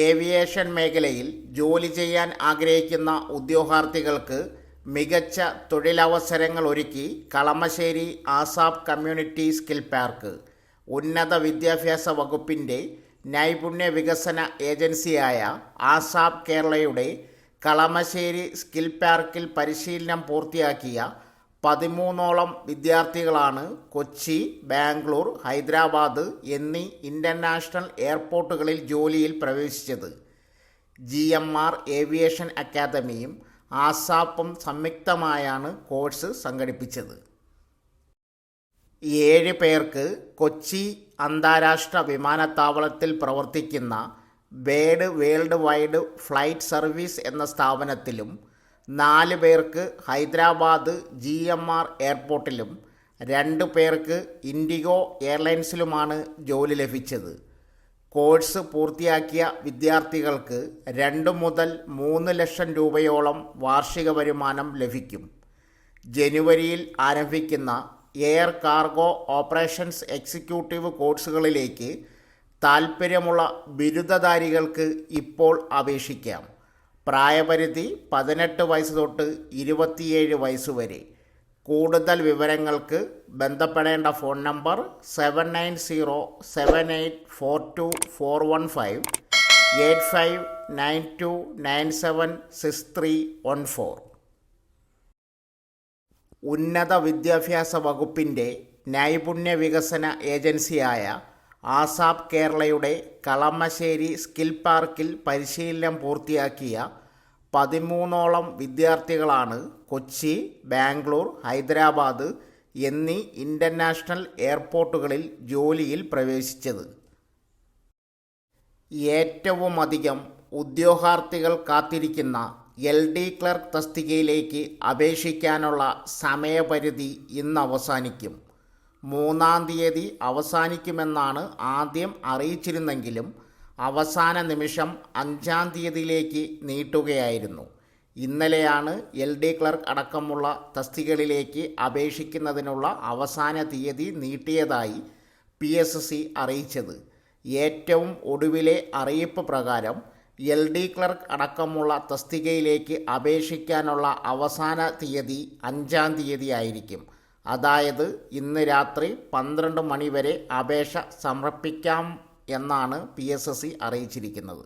Aviation മേഖലയിൽ ജോലി ചെയ്യാൻ ആഗ്രഹിക്കുന്ന ഉദ്യോഗാർത്ഥികൾക്ക് മികച്ച തൊഴിലവസരങ്ങൾ ഒരുക്കി കളമശ്ശേരി ആസാപ് കമ്മ്യൂണിറ്റി സ്കിൽ പാർക്ക്. ഉന്നത വിദ്യാഭ്യാസ വകുപ്പിൻ്റെ നൈപുണ്യ വികസന ഏജൻസിയായ ആസാപ് കേരളയുടെ കളമശ്ശേരി സ്കിൽ പാർക്കിൽ പരിശീലനം പൂർത്തിയാക്കിയ 13ഓളം വിദ്യാർത്ഥികളാണ് കൊച്ചി, ബാംഗ്ലൂർ, ഹൈദരാബാദ് എന്നീ ഇൻ്റർനാഷണൽ എയർപോർട്ടുകളിൽ ജോലിയിൽ പ്രവേശിച്ചത്. GMR ഏവിയേഷൻ അക്കാദമിയും ആസാപ്പും സംയുക്തമായാണ് കോഴ്സ് സംഘടിപ്പിച്ചത്. 7 പേർക്ക് കൊച്ചി അന്താരാഷ്ട്ര വിമാനത്താവളത്തിൽ പ്രവർത്തിക്കുന്ന Bird world wide flight service എന്ന സ്ഥാപനത്തിലും 4 പേർക്ക് ഹൈദരാബാദ് GMR എയർപോർട്ടിലും 2 പേർക്ക് ഇൻഡിഗോ എയർലൈൻസിലുമാണ് ജോലി ലഭിച്ചത്. കോഴ്സ് പൂർത്തിയാക്കിയ വിദ്യാർത്ഥികൾക്ക് 2 മുതൽ 3 ലക്ഷം രൂപയോളം വാർഷിക വരുമാനം ലഭിക്കും. ജനുവരിയിൽ ആരംഭിക്കുന്ന എയർ കാർഗോ ഓപ്പറേഷൻസ് എക്സിക്യൂട്ടീവ് കോഴ്സുകളിലേക്ക് താൽപ്പര്യമുള്ള ബിരുദധാരികൾക്ക് ഇപ്പോൾ അപേക്ഷിക്കാം. പ്രായപരിധി 18 വയസ്സ് തൊട്ട് 27 വയസ്സ് വരെ. കൂടുതൽ വിവരങ്ങൾക്ക് ബന്ധപ്പെടേണ്ട ഫോൺ നമ്പർ 7907842415 8592976314. ഉന്നത വിദ്യാഭ്യാസ വകുപ്പിൻ്റെ നൈപുണ്യ വികസന ഏജൻസിയായ ആസാപ് കേരളയുടെ കളമശ്ശേരി സ്കിൽ പാർക്കിൽ പരിശീലനം പൂർത്തിയാക്കിയ 13ഓളം വിദ്യാർത്ഥികളാണ് കൊച്ചി, ബാംഗ്ലൂർ, ഹൈദരാബാദ് എന്നീ ഇൻ്റർനാഷണൽ എയർപോർട്ടുകളിൽ ജോലിയിൽ പ്രവേശിച്ചത്. ഏറ്റവുമധികം ഉദ്യോഗാർത്ഥികൾ കാത്തിരിക്കുന്ന LD ക്ലർക്ക് തസ്തികയിലേക്ക് അപേക്ഷിക്കാനുള്ള സമയപരിധി ഇന്ന് അവസാനിക്കും. 3-ാം തീയതി അവസാനിക്കുമെന്നാണ് ആദ്യം അറിയിച്ചിരുന്നെങ്കിലും അവസാന നിമിഷം 5-ാം തീയതിയിലേക്ക് നീട്ടുകയായിരുന്നു. ഇന്നലെയാണ് LD ക്ലർക്ക് അടക്കമുള്ള തസ്തികകളിലേക്ക് അപേക്ഷിക്കുന്നതിനുള്ള അവസാന തീയതി നീട്ടിയതായി PSC അറിയിച്ചത്. ഏറ്റവും ഒടുവിലെ അറിയിപ്പ് പ്രകാരം LD ക്ലർക്ക് അടക്കമുള്ള തസ്തികയിലേക്ക് അപേക്ഷിക്കാനുള്ള അവസാന തീയതി 5-ാം തീയതി ആയിരിക്കും. അതായത് ഇന്ന് രാത്രി 12 മണി വരെ അപേക്ഷ സമർപ്പിക്കാം എന്നാണ് PSC അറിയിച്ചിരിക്കുന്നത്.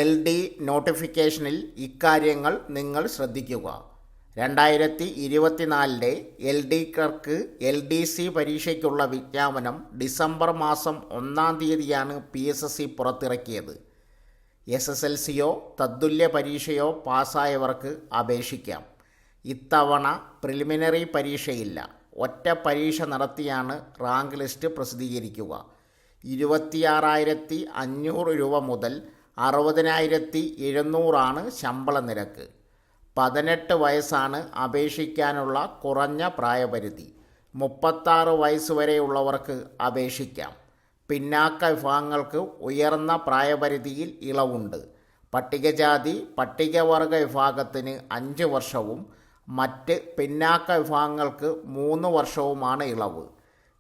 LD നോട്ടിഫിക്കേഷനിൽ ഇക്കാര്യങ്ങൾ നിങ്ങൾ ശ്രദ്ധിക്കുക. 2024 LD ക്ലർക്ക് LDC പരീക്ഷയ്ക്കുള്ള വിജ്ഞാപനം ഡിസംബർ മാസം 1-ാം തീയതിയാണ് PSC പുറത്തിറക്കിയത്. SSLCയോ തത്തുല്യ പരീക്ഷയോ പാസ്സായവർക്ക് അപേക്ഷിക്കാം. ഇത്തവണ പ്രിലിമിനറി പരീക്ഷയില്ല. ഒറ്റ പരീക്ഷ നടത്തിയാണ് റാങ്ക് ലിസ്റ്റ് പ്രസിദ്ധീകരിക്കുക. 26,500 രൂപ മുതൽ 60,700 ശമ്പള നിരക്ക്. 18 വയസ്സാണ് അപേക്ഷിക്കാനുള്ള കുറഞ്ഞ പ്രായപരിധി. 36 വയസ്സ് വരെയുള്ളവർക്ക് അപേക്ഷിക്കാം. പിന്നാക്ക വിഭാഗങ്ങൾക്ക് ഉയർന്ന പ്രായപരിധിയിൽ ഇളവുണ്ട്. പട്ടികജാതി പട്ടികവർഗ വിഭാഗത്തിന് 5 വർഷവും മറ്റ് പിന്നാക്ക വിഭാഗങ്ങൾക്ക് 3 വർഷവുമാണ് ഇളവ്.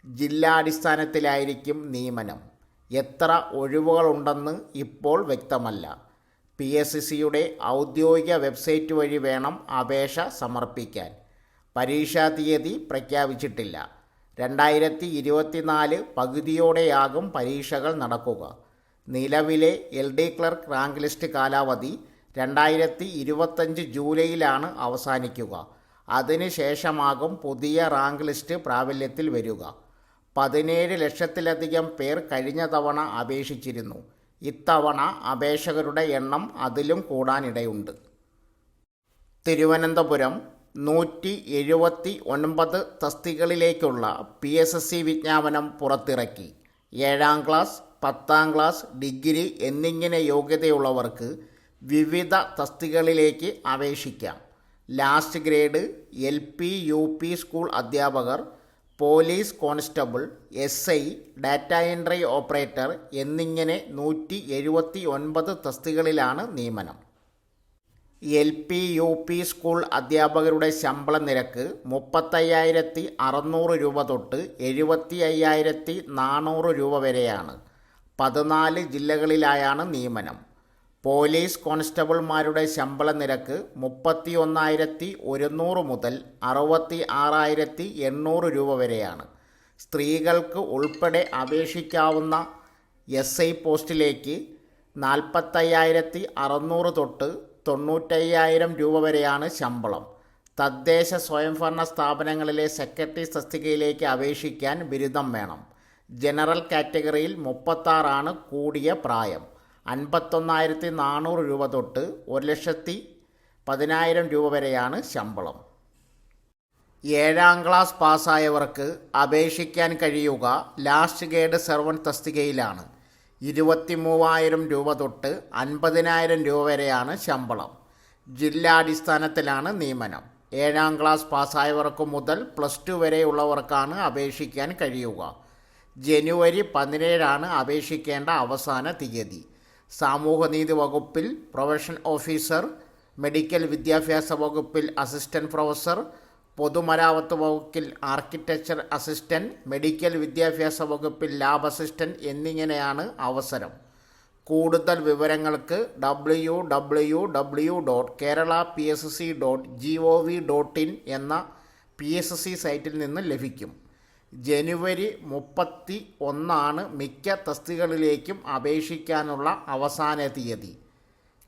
ജില്ലാടിസ്ഥാനത്തിലായിരിക്കും നിയമനം. എത്ര ഒഴിവുകളുണ്ടെന്ന് ഇപ്പോൾ വ്യക്തമല്ല. PSCയുടെ ഔദ്യോഗിക വെബ്സൈറ്റ് വഴി വേണം അപേക്ഷ സമർപ്പിക്കാൻ. പരീക്ഷാ തീയതി പ്രഖ്യാപിച്ചിട്ടില്ല. 2024 പകുതിയോടെയാകും പരീക്ഷകൾ നടക്കുക. നിലവിലെ LD ക്ലർക്ക് റാങ്ക് ലിസ്റ്റ് കാലാവധി 2025 ജൂലൈയിലാണ് അവസാനിക്കുക. അതിനുശേഷമാകും പുതിയ റാങ്ക് ലിസ്റ്റ് പ്രാബല്യത്തിൽ വരിക. 17 ലക്ഷത്തിലധികം പേർ കഴിഞ്ഞ തവണ അപേക്ഷിച്ചിരുന്നു. ഇത്തവണ അപേക്ഷകരുടെ എണ്ണം അതിലും കൂടാനിടയുണ്ട്. തിരുവനന്തപുരം 179 തസ്തികകളിലേക്കുള്ള PSC വിജ്ഞാപനം പുറത്തിറക്കി. 7-ാം ക്ലാസ്, 10-ാം ക്ലാസ്, ഡിഗ്രി എന്നിങ്ങനെ യോഗ്യതയുള്ളവർക്ക് വിവിധ തസ്തികകളിലേക്ക് അപേക്ഷിക്കാം. Last grade, LP UP school അധ്യാപകർ, police constable, SI, data entry operator എന്നിങ്ങനെ 179 തസ്തികകളിലാണ് നിയമനം. LP UP സ്കൂൾ അധ്യാപകരുടെ ശമ്പള നിരക്ക് 35,600 രൂപ തൊട്ട് 75,400 രൂപ വരെയാണ്. 14 ജില്ലകളിലായാണ് നിയമനം. പോലീസ് കോൺസ്റ്റബിൾമാരുടെ ശമ്പള നിരക്ക് 31,100 മുതൽ 66,800 രൂപ വരെയാണ്. സ്ത്രീകൾക്ക് ഉൾപ്പെടെ അപേക്ഷിക്കാവുന്ന SI പോസ്റ്റിലേക്ക് 45,600 തൊട്ട് 95,000 രൂപ വരെയാണ് ശമ്പളം. തദ്ദേശ സ്വയംഭരണ സ്ഥാപനങ്ങളിലെ സെക്രട്ടറി തസ്തികയിലേക്ക് അപേക്ഷിക്കാൻ ബിരുദം വേണം. ജനറൽ കാറ്റഗറിയിൽ 36 കൂടിയ പ്രായം. 51,400 രൂപ തൊട്ട് 1,10,10,000 രൂപ വരെയാണ് ശമ്പളം. 7ാം ക്ലാസ് പാസ്സായവർക്ക് അപേക്ഷിക്കാൻ കഴിയുക ലാസ്റ്റ് ഗ്രേഡ് സെർവൻറ്റ് തസ്തികയിലാണ്. 23,000 രൂപ തൊട്ട് 50,000 രൂപ വരെയാണ് ശമ്പളം. ജില്ലാടിസ്ഥാനത്തിലാണ് നിയമനം. 7ാം ക്ലാസ് പാസ്സായവർക്ക് മുതൽ +2 വരെയുള്ളവർക്കാണ് അപേക്ഷിക്കാൻ കഴിയുക. ജനുവരി 17 അപേക്ഷിക്കേണ്ട അവസാന തീയതി. സാമൂഹ്യനീതി വകുപ്പിൽ പ്രൊഫഷൻ ഓഫീസർ, മെഡിക്കൽ വിദ്യാഭ്യാസ വകുപ്പിൽ അസിസ്റ്റന്റ് പ്രൊഫസർ, പൊതുമരാമത്ത് വകുപ്പിൽ ആർക്കിടെക്ചർ അസിസ്റ്റന്റ്, മെഡിക്കൽ വിദ്യാഭ്യാസ വകുപ്പിൽ ലാബ് അസിസ്റ്റന്റ് എന്നിങ്ങനെയാണ് അവസരം. കൂടുതൽ വിവരങ്ങൾക്ക് www.keralapssc.gov.in എന്ന PSC സൈറ്റിൽ നിന്ന് ലഭിക്കും. ജനുവരി 31 മിക്ക തസ്തികകളിലേക്കും അപേക്ഷിക്കാനുള്ള അവസാന തീയതി.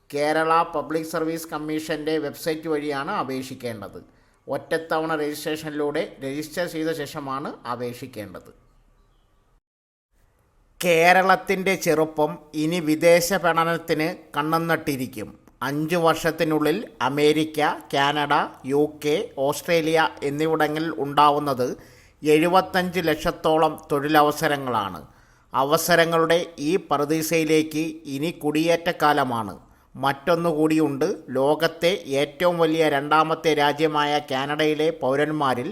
കേരള പബ്ലിക് സർവീസ് കമ്മീഷൻ്റെ വെബ്സൈറ്റ് വഴിയാണ് അപേക്ഷിക്കേണ്ടത്. ഒറ്റത്തവണ രജിസ്ട്രേഷനിലൂടെ രജിസ്റ്റർ ചെയ്ത ശേഷമാണ് അപേക്ഷിക്കേണ്ടത്. കേരളത്തിൻ്റെ ചെറുപ്പം ഇനി വിദേശ പഠനത്തിന് കണ്ണെന്നട്ടിരിക്കും. 5 വർഷത്തിനുള്ളിൽ അമേരിക്ക, കാനഡ, UK, ഓസ്ട്രേലിയ എന്നിവിടങ്ങളിൽ ഉണ്ടാവുന്നത് 75 ലക്ഷത്തോളം തൊഴിലവസരങ്ങളാണ്. അവസരങ്ങളുടെ ഈ പറുദീസയിലേക്ക് ഇനി കുടിയേറ്റക്കാലമാണ്. മറ്റൊന്നുകൂടിയുണ്ട്. ലോകത്തെ ഏറ്റവും വലിയ 2ാമത്തെ രാജ്യമായ കാനഡയിലെ പൗരന്മാരിൽ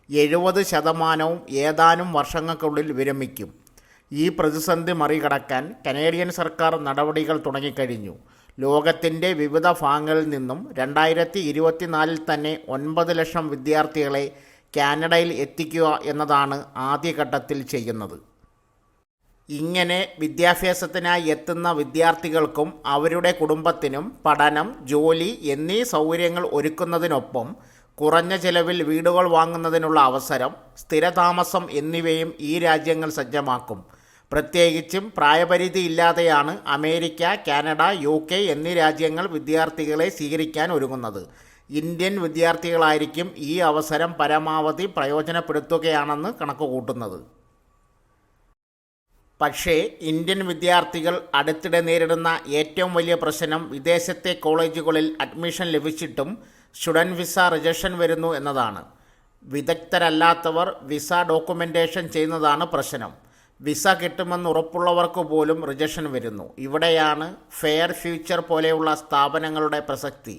70% ഏതാനും വർഷങ്ങൾക്കുള്ളിൽ വിരമിക്കും. ഈ പ്രതിസന്ധി മറികടക്കാൻ കനേഡിയൻ സർക്കാർ നടപടികൾ തുടങ്ങിക്കഴിഞ്ഞു. ലോകത്തിൻ്റെ വിവിധ ഭാഗങ്ങളിൽ നിന്നും 2024 തന്നെ 9 ലക്ഷം വിദ്യാർത്ഥികളെ കാനഡയിൽ എത്തിക്കുക എന്നതാണ് ആദ്യഘട്ടത്തിൽ ചെയ്യുന്നത്. ഇങ്ങനെ വിദ്യാഭ്യാസത്തിനായി എത്തുന്ന വിദ്യാർത്ഥികൾക്കും അവരുടെ കുടുംബത്തിനും പഠനം, ജോലി എന്നീ സൗകര്യങ്ങൾ ഒരുക്കുന്നതിനൊപ്പം കുറഞ്ഞ ചെലവിൽ വീടുകൾ വാങ്ങുന്നതിനുള്ള അവസരം, സ്ഥിരതാമസം എന്നിവയും ഈ രാജ്യങ്ങൾ സജ്ജമാക്കും. പ്രത്യേകിച്ചും പ്രായപരിധി ഇല്ലാതെയാണ് അമേരിക്ക, കാനഡ, UK എന്നീ രാജ്യങ്ങൾ വിദ്യാർത്ഥികളെ സ്വീകരിക്കാൻ ഒരുങ്ങുന്നത്. ഇന്ത്യൻ വിദ്യാർത്ഥികളായിരിക്കും ഈ അവസരം പരമാവധി പ്രയോജനപ്പെടുത്തുകയാണെന്ന് കണക്കുകൂട്ടുന്നത്. പക്ഷേ ഇന്ത്യൻ വിദ്യാർത്ഥികൾ അടുത്തിടെ നേരിടുന്ന ഏറ്റവും വലിയ പ്രശ്നം വിദേശത്തെ കോളേജുകളിൽ അഡ്മിഷൻ ലഭിച്ചിട്ടും സ്റ്റുഡൻറ്റ് വിസ റിജക്ഷൻ വരുന്നു എന്നതാണ്. വിദഗ്ധരല്ലാത്തവർ വിസ ഡോക്യുമെൻറ്റേഷൻ ചെയ്യുന്നതാണ് പ്രശ്നം. വിസ കിട്ടുമെന്ന് ഉറപ്പുള്ളവർക്ക് പോലും റിജക്ഷൻ വരുന്നു. ഇവിടെയാണ് ഫെയർ ഫ്യൂച്ചർ പോലെയുള്ള സ്ഥാപനങ്ങളുടെ പ്രസക്തി.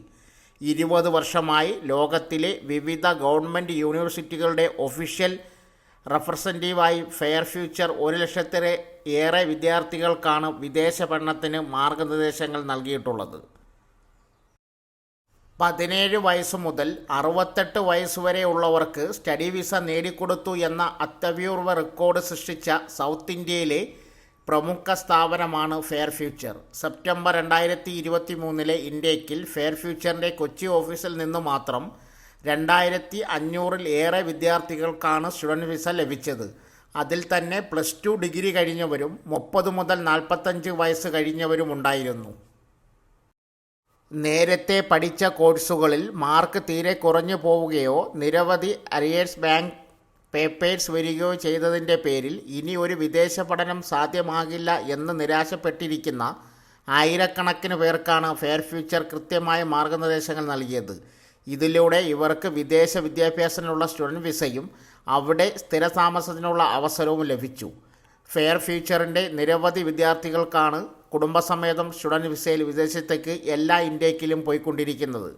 20 വർഷമായി ലോകത്തിലെ വിവിധ ഗവൺമെൻറ് യൂണിവേഴ്സിറ്റികളുടെ ഒഫീഷ്യൽ റെപ്രസെൻറ്റേറ്റീവായി ഫെയർ ഫ്യൂച്ചർ 1 ലക്ഷത്തിലേറെ വിദ്യാർത്ഥികൾക്കാണ് വിദേശ പഠനത്തിന് മാർഗനിർദ്ദേശങ്ങൾ നൽകിയിട്ടുള്ളത്. 17 വയസ്സ് മുതൽ 68 വയസ്സ് വരെ ഉള്ളവർക്ക് സ്റ്റഡി വിസ നേടിക്കൊടുത്തു എന്ന അത്യപൂർവ റെക്കോർഡ് സൃഷ്ടിച്ച സൗത്ത് ഇന്ത്യയിലെ പ്രമുഖ സ്ഥാപനമാണ് ഫെയർ ഫ്യൂച്ചർ. സെപ്റ്റംബർ 2023 ഇൻടേക്കിൽ ഫെയർ ഫ്യൂച്ചറിൻ്റെ കൊച്ചി ഓഫീസിൽ നിന്ന് മാത്രം 2,500 ഏറെ വിദ്യാർത്ഥികൾക്കാണ് സ്റ്റുഡൻറ്റ് വിസ ലഭിച്ചത്. അതിൽ തന്നെ +2 ഡിഗ്രി കഴിഞ്ഞവരും 30 മുതൽ 45 വയസ്സ് കഴിഞ്ഞവരും ഉണ്ടായിരുന്നു. നേരത്തെ പഠിച്ച കോഴ്സുകളിൽ മാർക്ക് തീരെ കുറഞ്ഞു പോവുകയോ നിരവധി അരിയേഴ്സ് ബാങ്ക് പേപ്പേഴ്സ് വരികയോ ചെയ്തതിൻ്റെ പേരിൽ ഇനി ഒരു വിദേശ പഠനം സാധ്യമാകില്ല എന്ന് നിരാശപ്പെട്ടിരിക്കുന്ന ആയിരക്കണക്കിന് പേർക്കാണ് ഫെയർ ഫ്യൂച്ചർ കൃത്യമായ മാർഗനിർദ്ദേശങ്ങൾ നൽകിയത്. ഇതിലൂടെ ഇവർക്ക് വിദേശ വിദ്യാഭ്യാസത്തിനുള്ള സ്റ്റുഡൻറ്റ് വിസയും അവിടെ സ്ഥിരതാമസത്തിനുള്ള അവസരവും ലഭിച്ചു. ഫെയർ ഫ്യൂച്ചറിൻ്റെ നിരവധി വിദ്യാർത്ഥികൾക്കാണ് കുടുംബസമേതം സ്റ്റുഡൻറ്റ് വിസയിൽ വിദേശത്തേക്ക് എല്ലാ ഇൻടേക്കിലും പോയിക്കൊണ്ടിരിക്കുന്നത്.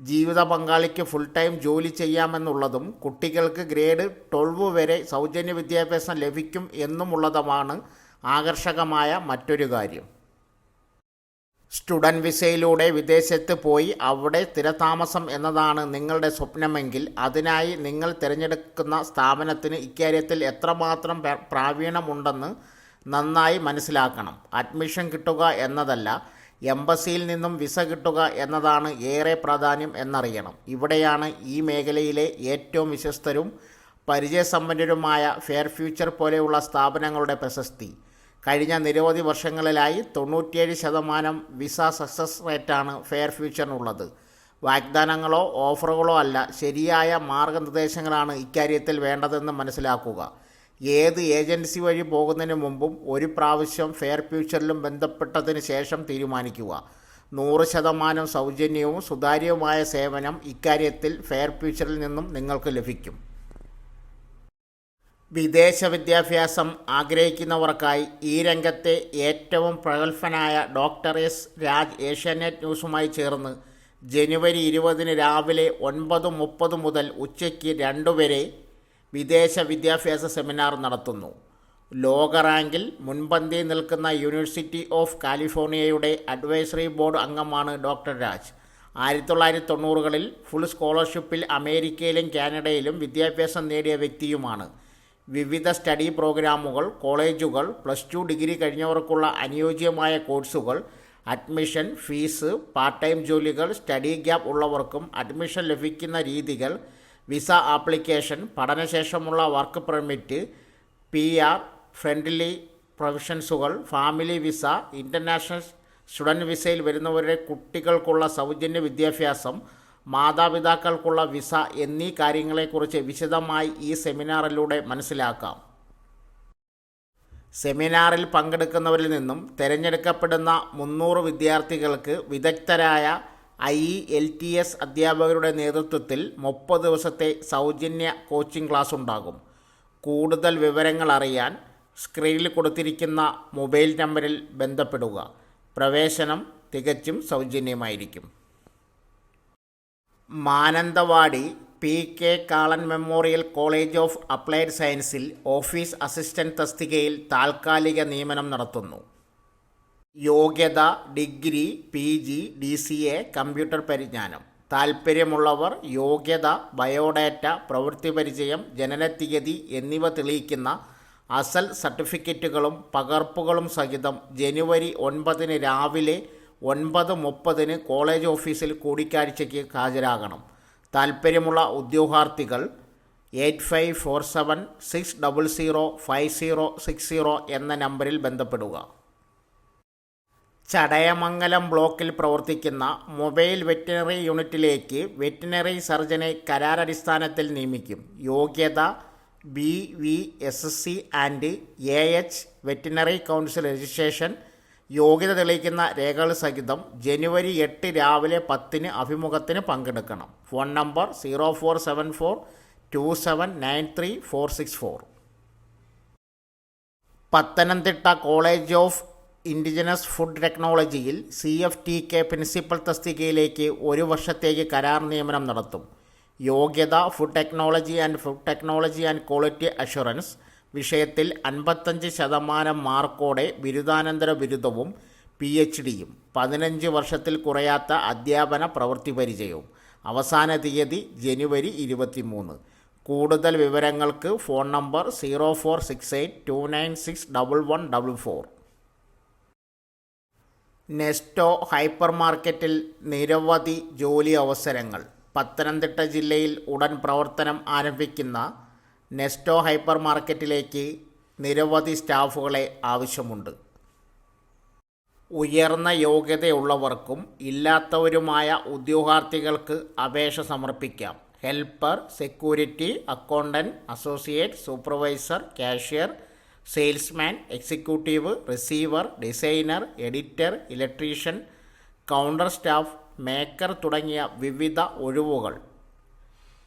ജീവിത പങ്കാളിക്ക് ഫുൾ ടൈം ജോലി ചെയ്യാമെന്നുള്ളതും കുട്ടികൾക്ക് ഗ്രേഡ് 12 വരെ സൗജന്യ വിദ്യാഭ്യാസം ലഭിക്കും എന്നുമുള്ളതുമാണ് ആകർഷകമായ മറ്റൊരു കാര്യം. സ്റ്റുഡൻറ്റ് വിസയിലൂടെ വിദേശത്ത് പോയി അവിടെ സ്ഥിരതാമസം എന്നതാണ് നിങ്ങളുടെ സ്വപ്നമെങ്കിൽ അതിനായി നിങ്ങൾ തിരഞ്ഞെടുക്കുന്ന സ്ഥാപനത്തിന് ഇക്കാര്യത്തിൽ എത്രമാത്രം പ്രാവീണ്യമുണ്ടെന്ന് നന്നായി മനസ്സിലാക്കണം. അഡ്മിഷൻ കിട്ടുക എന്നതല്ല, എംബസിയിൽ നിന്നും വിസ കിട്ടുക എന്നതാണ് ഏറെ പ്രാധാന്യം എന്നറിയണം. ഇവിടെയാണ് ഈ മേഖലയിലെ ഏറ്റവും വിശ്വസ്തരും പരിചയസമ്പന്നരുമായ ഫെയർ ഫ്യൂച്ചർ പോലെയുള്ള സ്ഥാപനങ്ങളുടെ പ്രശസ്തി. കഴിഞ്ഞ നിരവധി വർഷങ്ങളിലായി 97% വിസ സക്സസ് റേറ്റാണ് ഫെയർ ഫ്യൂച്ചറിനുള്ളത്. വാഗ്ദാനങ്ങളോ ഓഫറുകളോ അല്ല, ശരിയായ മാർഗനിർദ്ദേശങ്ങളാണ് ഇക്കാര്യത്തിൽ വേണ്ടതെന്ന് മനസ്സിലാക്കുക. ഏത് ഏജൻസി വഴി പോകുന്നതിന് മുമ്പും ഒരു പ്രാവശ്യം ഫെയർ ഫ്യൂച്ചറിലും ബന്ധപ്പെട്ടതിന് ശേഷം തീരുമാനിക്കുക. 100% സൗജന്യവും സുതാര്യവുമായ സേവനം ഇക്കാര്യത്തിൽ ഫെയർ ഫ്യൂച്ചറിൽ നിന്നും നിങ്ങൾക്ക് ലഭിക്കും. വിദേശ വിദ്യാഭ്യാസം ആഗ്രഹിക്കുന്നവർക്കായി ഈ രംഗത്തെ ഏറ്റവും പ്രഗത്ഭനായ ഡോക്ടർ എസ് രാജ് ഏഷ്യാനെറ്റ് ന്യൂസുമായി ചേർന്ന് ജനുവരി 20 രാവിലെ 9:30 മുതൽ ഉച്ചയ്ക്ക് 2 വരെ വിദേശ വിദ്യാഭ്യാസ സെമിനാർ നടത്തുന്നു. ലോക റാങ്കിൽ മുൻപന്തിയിൽ നിൽക്കുന്ന യൂണിവേഴ്സിറ്റി ഓഫ് കാലിഫോർണിയയുടെ അഡ്വൈസറി ബോർഡ് അംഗമാണ് ഡോക്ടർ രാജ്. 1990കളിൽ ഫുൾ സ്കോളർഷിപ്പിൽ അമേരിക്കയിലും കാനഡയിലും വിദ്യാഭ്യാസം നേടിയ വ്യക്തിയുമാണ്. വിവിധ സ്റ്റഡി പ്രോഗ്രാമുകൾ, കോളേജുകൾ, +2 ഡിഗ്രി കഴിഞ്ഞവർക്കുള്ള അനുയോജ്യമായ കോഴ്സുകൾ, അഡ്മിഷൻ, ഫീസ്, പാർട്ട് ടൈം ജോലികൾ, സ്റ്റഡി ഗ്യാപ്പ് ഉള്ളവർക്കും അഡ്മിഷൻ ലഭിക്കുന്ന രീതികൾ, വിസ ആപ്ലിക്കേഷൻ, പഠനശേഷമുള്ള വർക്ക് പെർമിറ്റ്, PR, ഫ്രണ്ട്ലി പ്രൊവിഷൻസുകൾ, ഫാമിലി വിസ, ഇൻ്റർനാഷണൽ സ്റ്റുഡൻറ്റ് വിസയിൽ വരുന്നവരുടെ കുട്ടികൾക്കുള്ള സൗജന്യ വിദ്യാഭ്യാസം, മാതാപിതാക്കൾക്കുള്ള വിസ എന്നീ കാര്യങ്ങളെക്കുറിച്ച് വിശദമായി ഈ സെമിനാറിലൂടെ മനസ്സിലാക്കാം. സെമിനാറിൽ പങ്കെടുക്കുന്നവരിൽ നിന്നും തിരഞ്ഞെടുക്കപ്പെടുന്ന 300 വിദ്യാർത്ഥികൾക്ക് വിദഗ്ധരായ IELTS അധ്യാപകരുടെ നേതൃത്വത്തിൽ 30 ദിവസത്തെ സൗജന്യ കോച്ചിംഗ് ക്ലാസ് ഉണ്ടാകും. കൂടുതൽ വിവരങ്ങൾ അറിയാൻ സ്ക്രീനിൽ കൊടുത്തിരിക്കുന്ന മൊബൈൽ നമ്പറിൽ ബന്ധപ്പെടുക. പ്രവേശനം തികച്ചും സൗജന്യമായിരിക്കും. Mananthavady PK Kalan memorial college of applied സയൻസിൽ ഓഫീസ് അസിസ്റ്റന്റ് തസ്തികയിൽ താൽക്കാലിക നിയമനം നടത്തുന്നു. യോഗ്യത ഡിഗ്രി, PG, DCA, കമ്പ്യൂട്ടർ പരിജ്ഞാനം. താൽപ്പര്യമുള്ളവർ യോഗ്യത, ബയോഡാറ്റ, പ്രവൃത്തി പരിചയം, ജനനത്തീയതി എന്നിവ തെളിയിക്കുന്ന അസൽ സർട്ടിഫിക്കറ്റുകളും പകർപ്പുകളും സഹിതം ജനുവരി 9 രാവിലെ 9:30 കോളേജ് ഓഫീസിൽ കൂടിക്കാഴ്ചയ്ക്ക് ഹാജരാകണം. താൽപ്പര്യമുള്ള ഉദ്യോഗാർത്ഥികൾ 854706005060 എന്ന നമ്പറിൽ ബന്ധപ്പെടുക. ചടയമംഗലം ബ്ലോക്കിൽ പ്രവർത്തിക്കുന്ന മൊബൈൽ വെറ്റിനറി യൂണിറ്റിലേക്ക് വെറ്റിനറി സർജനെ കരാറടിസ്ഥാനത്തിൽ നിയമിക്കും. യോഗ്യത BVSC and AH veterinary council registration. യോഗ്യത തെളിയിക്കുന്ന രേഖകൾ സഹിതം ജനുവരി 8 രാവിലെ 10 അഭിമുഖത്തിന് പങ്കെടുക്കണം. Phone number 04742793 Pathanamthitta college of indigenous food ടെക്നോളജിയിൽ CFTK പ്രിൻസിപ്പൽ തസ്തികയിലേക്ക് 1 വർഷത്തേക്ക് കരാർ നിയമനം നടത്തും. യോഗ്യത food technology and quality assurance വിഷയത്തിൽ 55% മാർക്കോടെ ബിരുദാനന്തര ബിരുദവും PhDയും 15 വർഷത്തിൽ കുറയാത്ത അധ്യാപന പ്രവൃത്തി പരിചയവും. അവസാന തീയതി ജനുവരി 23. കൂടുതൽ വിവരങ്ങൾക്ക് ഫോൺ നമ്പർ 046829611144. നെസ്റ്റോ ഹൈപ്പർ മാർക്കറ്റിൽ നിരവധി ജോലി അവസരങ്ങൾ. പത്തനംതിട്ട ജില്ലയിൽ ഉടൻ പ്രവർത്തനം ആരംഭിക്കുന്ന നെസ്റ്റോ ഹൈപ്പർ മാർക്കറ്റിലേക്ക് നിരവധി സ്റ്റാഫുകളെ ആവശ്യമുണ്ട്. ഉയർന്ന യോഗ്യതയുള്ളവർക്കും ഇല്ലാത്തവരുമായ ഉദ്യോഗാർത്ഥികൾക്ക് അപേക്ഷ സമർപ്പിക്കാം. Helper, security, accountant, associate, supervisor, cashier, salesman, executive, receiver, designer, editor, electrician, counter staff, maker തുടങ്ങിയ വിവിധ ഒഴിവുകൾ.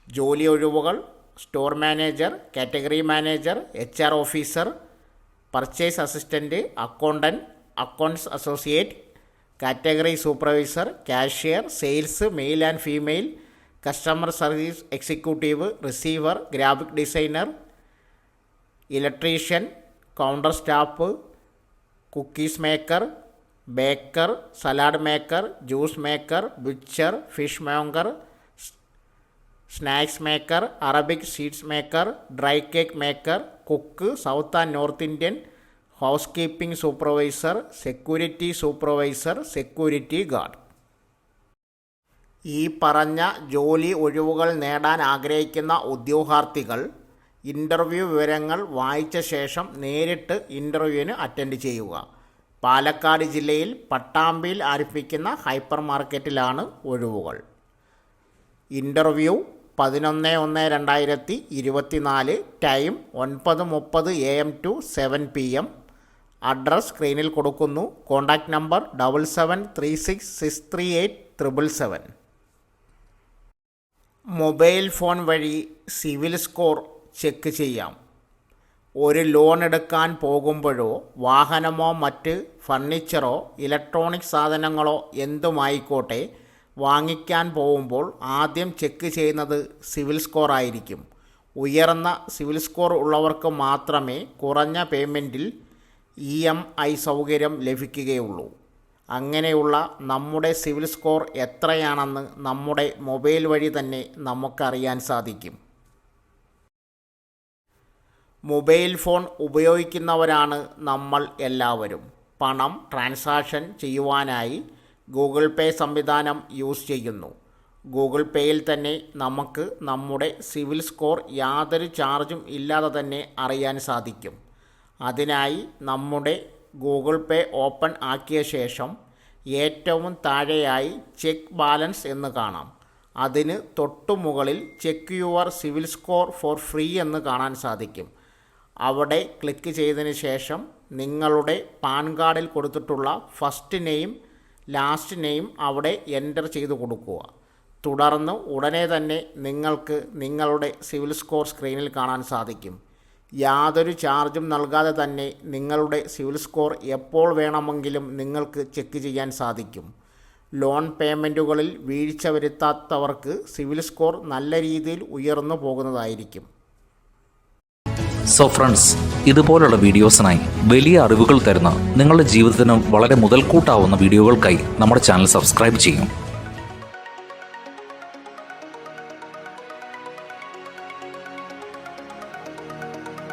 ജോലി ഒഴിവുകൾ: store manager, category manager, HR officer, purchase assistant, accountant, accounts associate, category supervisor, cashier, sales male and female, customer service executive, receiver, graphic designer, electrician, counter staff, cookies maker, Baker, salad maker, juice maker, butcher, fish monger, snacks maker, Arabic sweets maker, dry cake maker, cook, south and north Indian, house keeping supervisor, security supervisor, security guard. ഈ പറഞ്ഞ ജോലി ഒഴിവുകൾ നേടാൻ ആഗ്രഹിക്കുന്ന ഉദ്യോഗാർത്ഥികൾ interview വിവരങ്ങൾ വായിച്ച ശേഷം നേരിട്ട് ഇൻ്റർവ്യൂവിന് അറ്റൻഡ് ചെയ്യുക. പാലക്കാട് ജില്ലയിൽ പട്ടാമ്പിയിൽ ആരംഭിക്കുന്ന ഹൈപ്പർ മാർക്കറ്റിലാണ് ഒഴിവുകൾ. Interview 11/1/2024. Time 9:30 AM to 7 PM. Address സ്ക്രീനിൽ കൊടുക്കുന്നു. Contact number 7736638777. മൊബൈൽ ഫോൺ വഴി സിവിൽ സ്കോർ ചെക്ക് ചെയ്യാം. ഒരു ലോൺ എടുക്കാൻ പോകുമ്പോഴോ വാഹനമോ മറ്റ് ഫർണിച്ചറോ ഇലക്ട്രോണിക് സാധനങ്ങളോ എന്തുമായിക്കോട്ടെ വാങ്ങിക്കാൻ പോകുമ്പോൾ ആദ്യം ചെക്ക് ചെയ്യുന്നത് സിവിൽ സ്കോർ ആയിരിക്കും. ഉയർന്ന സിവിൽ സ്കോർ ഉള്ളവർക്ക് മാത്രമേ കുറഞ്ഞ പേയ്മെൻറ്റിൽ EMI സൗകര്യം ലഭിക്കുകയുള്ളൂ. അങ്ങനെയുള്ള നമ്മുടെ സിവിൽ സ്കോർ എത്രയാണെന്ന് നമ്മുടെ മൊബൈൽ വഴി തന്നെ നമുക്കറിയാൻ സാധിക്കും. മൊബൈൽ ഫോൺ ഉപയോഗിക്കുന്നവരാണ് നമ്മൾ എല്ലാവരും. പണം ട്രാൻസാക്ഷൻ ചെയ്യുവാനായി ഗൂഗിൾ പേ സംവിധാനം യൂസ് ചെയ്യുന്നു. ഗൂഗിൾ പേയിൽ തന്നെ നമുക്ക് നമ്മുടെ സിവിൽ സ്കോർ യാതൊരു ചാർജും ഇല്ലാതെ തന്നെ അറിയാൻ സാധിക്കും. അതിനായി നമ്മുടെ ഗൂഗിൾ പേ ഓപ്പൺ ആക്കിയ ശേഷം ഏറ്റവും താഴെയായി ചെക്ക് ബാലൻസ് എന്ന് കാണാം. അതിന് തൊട്ടു മുകളിൽ check your civil score four free എന്ന് കാണാൻ സാധിക്കും. അവിടെ ക്ലിക്ക് ചെയ്തതിന് ശേഷം നിങ്ങളുടെ പാൻ കാർഡിൽ കൊടുത്തിട്ടുള്ള ഫസ്റ്റ് നെയിം ലാസ്റ്റ് നെയിം അവിടെ എൻ്റർ ചെയ്ത് കൊടുക്കുക. തുടർന്ന് ഉടനെ തന്നെ നിങ്ങൾക്ക് നിങ്ങളുടെ സിവിൽ സ്കോർ സ്ക്രീനിൽ കാണാൻ സാധിക്കും. യാതൊരു ചാർജും നൽകാതെ തന്നെ നിങ്ങളുടെ സിവിൽ സ്കോർ എപ്പോൾ വേണമെങ്കിലും നിങ്ങൾക്ക് ചെക്ക് ചെയ്യാൻ സാധിക്കും. ലോൺ പേയ്മെൻറ്റുകളിൽ വീഴ്ച വരുത്താത്തവർക്ക് സിവിൽ സ്കോർ നല്ല രീതിയിൽ ഉയർന്നു പോകുന്നതായിരിക്കും. സോ ഫ്രണ്ട്സ്, ഇതുപോലുള്ള വീഡിയോസിനായി വലിയ അറിവുകൾ തരുന്ന നിങ്ങളുടെ ജീവിതത്തിന് വളരെ മുതൽക്കൂട്ടാവുന്ന വീഡിയോകൾക്കായി നമ്മുടെ ചാനൽ സബ്സ്ക്രൈബ് ചെയ്യും.